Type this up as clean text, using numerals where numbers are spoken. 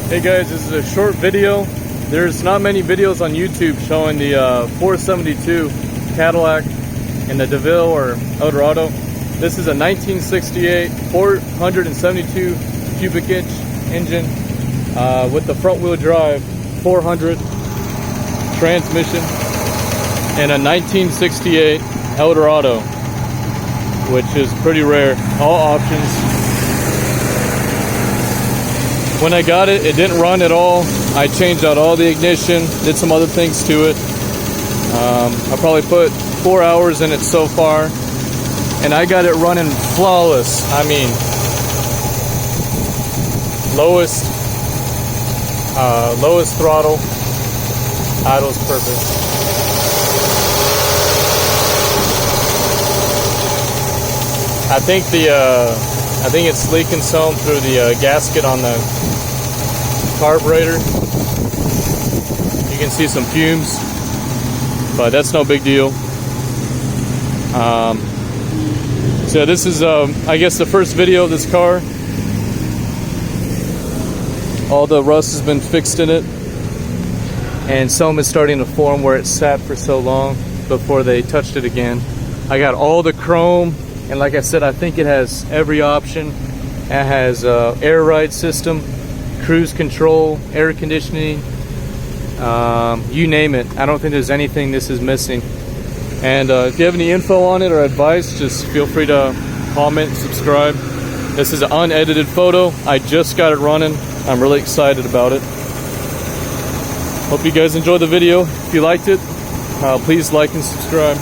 Hey guys, this is a short video. There's not many videos on YouTube showing the 472 Cadillac and the DeVille or El Dorado. This is a 1968 472 cubic inch engine with the front wheel drive 400 transmission and a 1968 El Dorado, which is pretty rare. All options. When I got it, it didn't run at all. I changed out all the ignition, did some other things to it. I probably put 4 hours in it so far, and I got it running flawless. I mean, lowest throttle, idle's perfect. I think it's leaking some through the gasket on the carburetor. You can see some fumes, but that's no big deal. So this is, I guess, the first video of this car. All the rust has been fixed in it, and some is starting to form where it sat for so long before they touched it again. I got all the chrome. And like I said, I think it has every option. It has air ride system, cruise control, air conditioning, you name it. I don't think there's anything this is missing. And if you have any info on it or advice, just feel free to comment, subscribe. This is an unedited photo. I just got it running. I'm really excited about it. Hope you guys enjoyed the video. If you liked it, please like and subscribe.